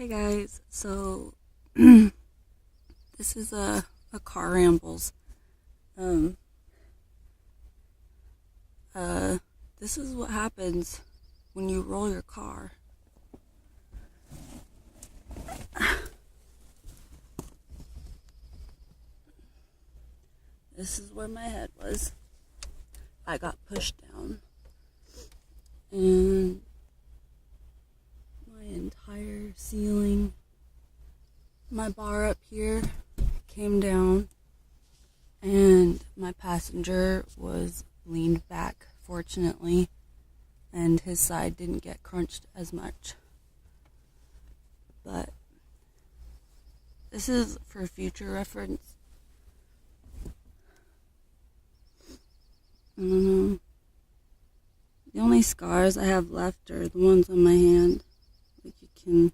Hey guys, so this is a car rambles. Um, uh, this is what happens when you roll your car. This is where my head was. I got pushed down, and my entire ceiling, my bar up here, came down, and my passenger was leaned back, fortunately, and his side didn't get crunched as much. But this is for future reference. I don't know. The only scars I have left are the ones on my hand. Like, you can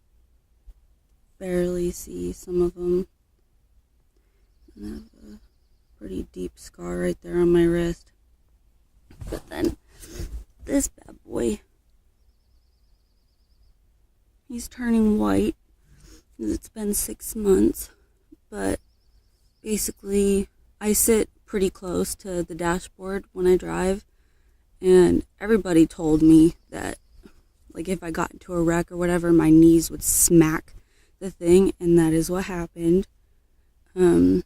barely see some of them. And I have a pretty deep scar right there on my wrist. But then this bad boy, he's turning white. It's been 6 months, but basically I sit pretty close to the dashboard when I drive, and everybody told me that, like, if I got into a wreck or whatever, my knees would smack the thing, and that is what happened. And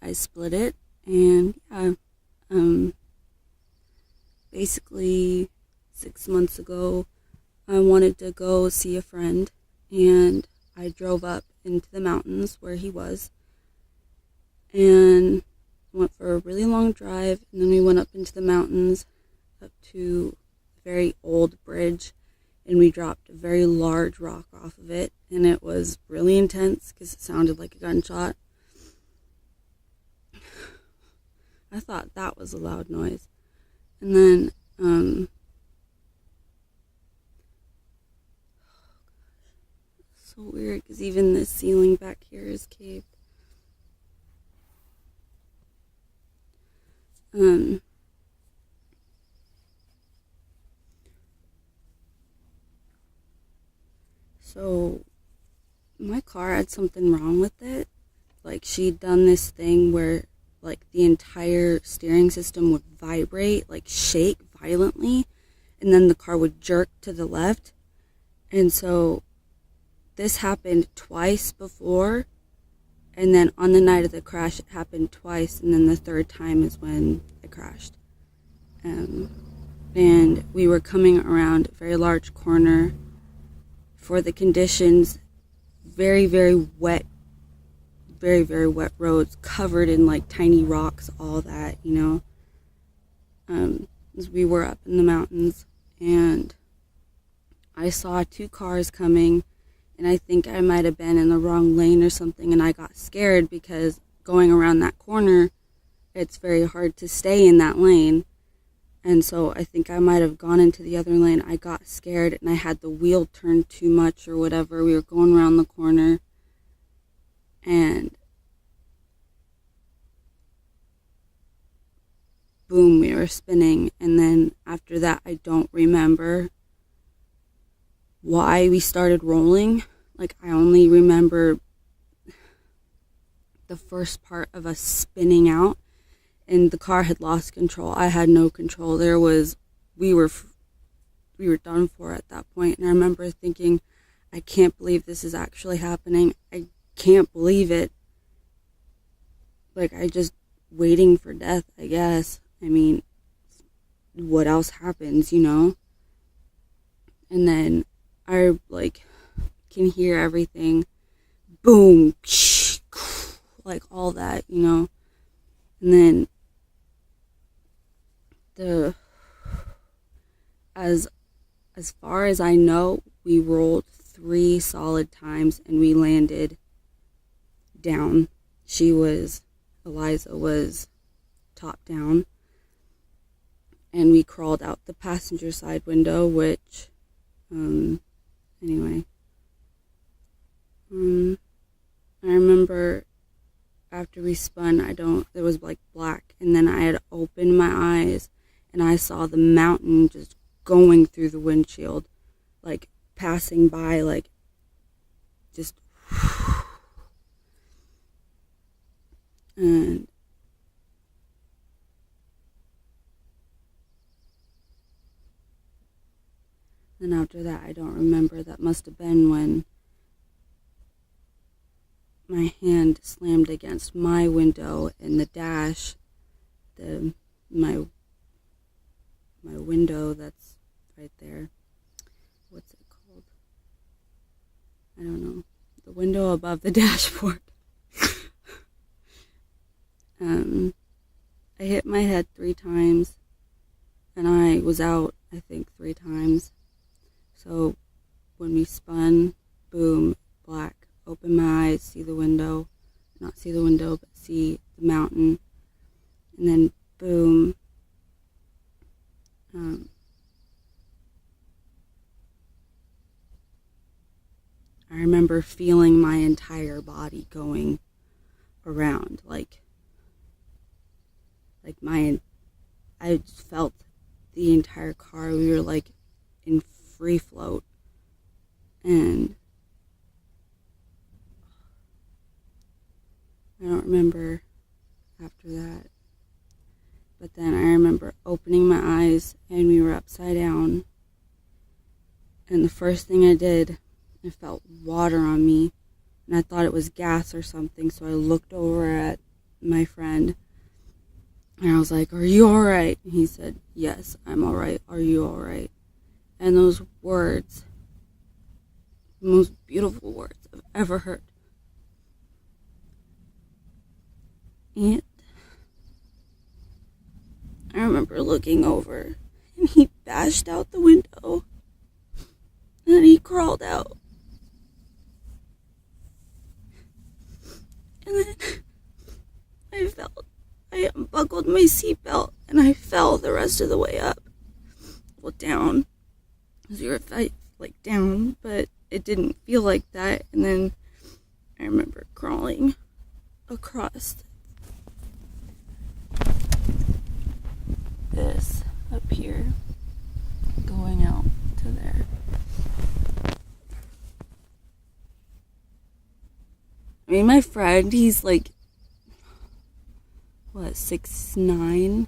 I split it, and yeah, basically 6 months ago, I wanted to go see a friend, and I drove up into the mountains where he was, and went for a really long drive, and then we went up into the mountains, up to a very old bridge, and we dropped a very large rock off of it, and it was really intense because it sounded like a gunshot. I thought that was a loud noise. And then, so weird because even this ceiling back here is caved. So my car had something wrong with it. Like, she'd done this thing where, like, the entire steering system would vibrate, like, shake violently, and then the car would jerk to the left. And so this happened twice before, and then on the night of the crash it happened twice, and then the third time is when it crashed. And we were coming around a very large corner for the conditions, very, very wet, very, very wet roads, covered in, like, tiny rocks, all that, you know. As we were up in the mountains, and I saw 2 cars coming, and I think I might have been in the wrong lane or something, and I got scared because going around that corner, it's very hard to stay in that lane. And so I think I might have gone into the other lane. I got scared, and I had the wheel turned too much or whatever. We were going around the corner, and boom, we were spinning. And then after that, I don't remember why we started rolling. Like, I only remember the first part of us spinning out, and the car had lost control. I had no control. We were done for at that point. And I remember thinking, I can't believe this is actually happening. I can't believe it. Like, I just waiting for death, I guess. I mean, what else happens, you know? And then I, like, can hear everything. Boom. Like, all that, you know? And then as far as I know, we rolled 3 solid times, and we landed down. Eliza was top down, and we crawled out the passenger side window, which, anyway, I remember after we spun, it was like black, and then I had opened my eyes, and I saw the mountain just going through the windshield, like passing by, like just, and then after that, I don't remember. That must have been when my hand slammed against my window in the dash, the my window that's right there. What's it called? I don't know. The window above the dashboard. I hit my head 3 times, and I was out, I think, 3 times. So when we spun, boom, black. Open my eyes, see the window. Not see the window, but see the mountain. And then boom. I remember feeling my entire body going around, I felt the entire car. We were like in free float, and I don't remember after that. But then I remember opening my eyes, and we were upside down. And the first thing I did, I felt water on me, and I thought it was gas or something. So I looked over at my friend, and I was like, "Are you all right?" And he said, "Yes, I'm all right. Are you all right?" And those words, the most beautiful words I've ever heard. And I remember looking over, and he bashed out the window, and then he crawled out. And then I unbuckled my seatbelt, and I fell the rest of the way up. Well, down. Because we were like down, but it didn't feel like that. And then I remember crawling across this up here, going out to there. I mean, my friend, he's like, 6'9",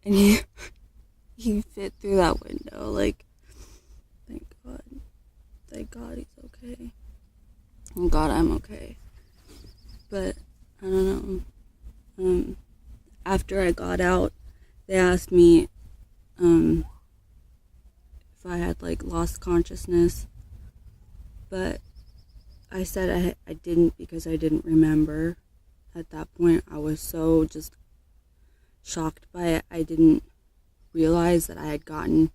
and he fit through that window. Like, thank God he's okay. Thank God I'm okay. But I don't know. After I got out, they asked me if I had like lost consciousness, but I said I didn't, because I didn't remember. At that point, I was so just shocked by it. I didn't realize that I had gotten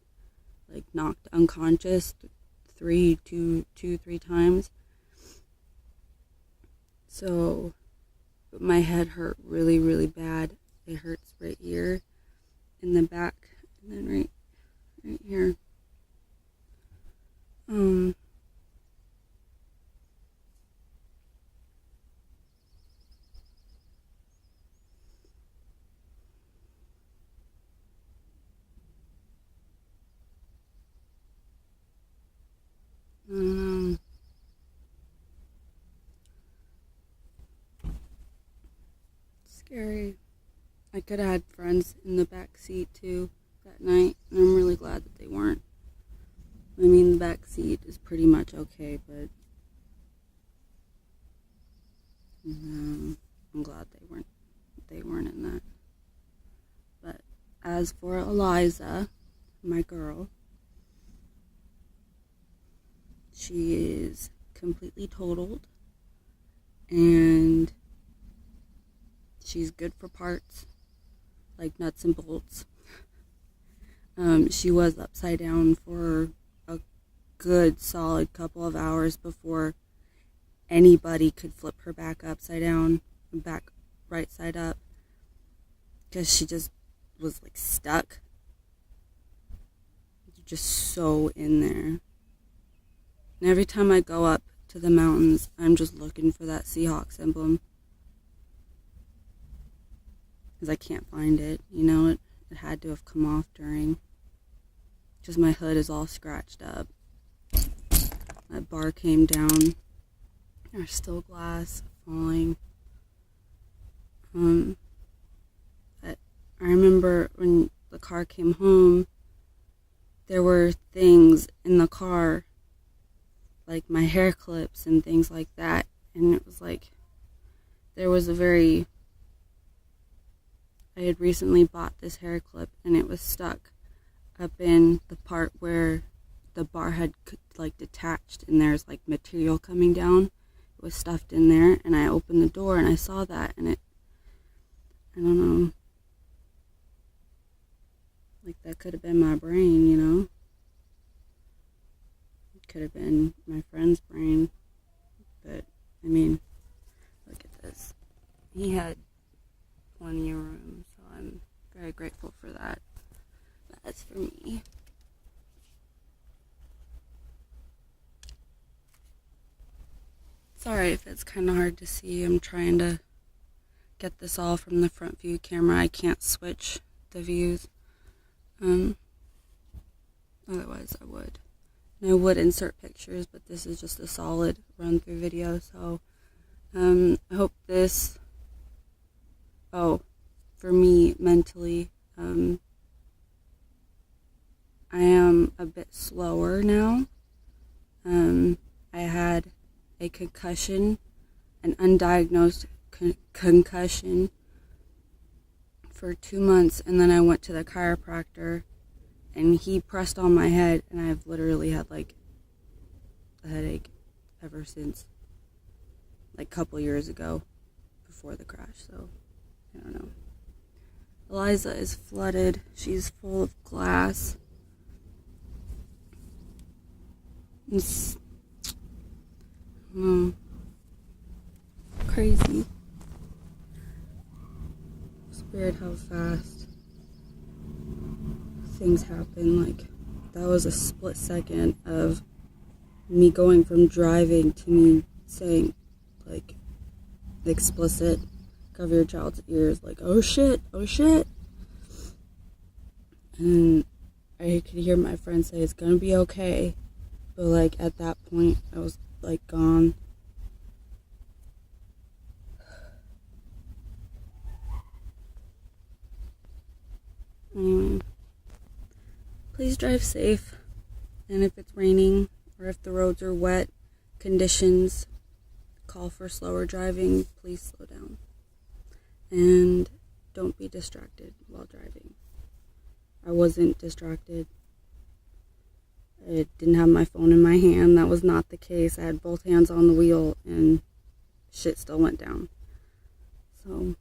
like knocked unconscious 3 times. So my head hurt really, really bad. It hurts right here in the back, and then right here. Scary. I could have had friends in the back seat too that night, and I'm really glad that they weren't. I mean, the back seat is pretty much okay, but I'm glad they weren't in that. But as for Eliza, my girl, she is completely totaled, and she's good for parts, like nuts and bolts. She was upside down for a good solid couple of hours before anybody could flip her back upside down, back right side up, because she just was like stuck, just so in there. And every time I go up to the mountains, I'm just looking for that Seahawks emblem, because I can't find it. You know, it had to have come off during. Just my hood is all scratched up. That bar came down. There's still glass falling. I remember when the car came home, there were things in the car, like my hair clips and things like that. And it was like, I had recently bought this hair clip and it was stuck up in the part where the bar had like detached and there's like material coming down. It was stuffed in there, and I opened the door and I saw that, and I don't know, like that could have been my brain, you know? It could have been my friend's brain, but I mean, look at this. He had plenty of room, so I'm very grateful for that. That's for me. Sorry if it's kind of hard to see. I'm trying to get this all from the front view camera. I can't switch the views. Otherwise I would. And I would insert pictures, but this is just a solid run-through video. So I hope this, for me mentally, I am a bit slower now. I had a concussion, an undiagnosed concussion for 2 months, and then I went to the chiropractor and he pressed on my head, and I've literally had like a headache ever since, like a couple years ago before the crash. So I don't know. Eliza is flooded. She's full of glass. It's crazy. It's weird how fast things happen. Like, that was a split second of me going from driving to me saying, like, explicit, cover your child's ears, like, oh shit. And I could hear my friend say, it's gonna be okay. But, like, at that point, I was, like, gone. Anyway, please drive safe. And if it's raining or if the roads are wet, conditions call for slower driving, please slow down. And don't be distracted while driving. I wasn't distracted. I didn't have my phone in my hand. That was not the case. I had both hands on the wheel and shit still went down. So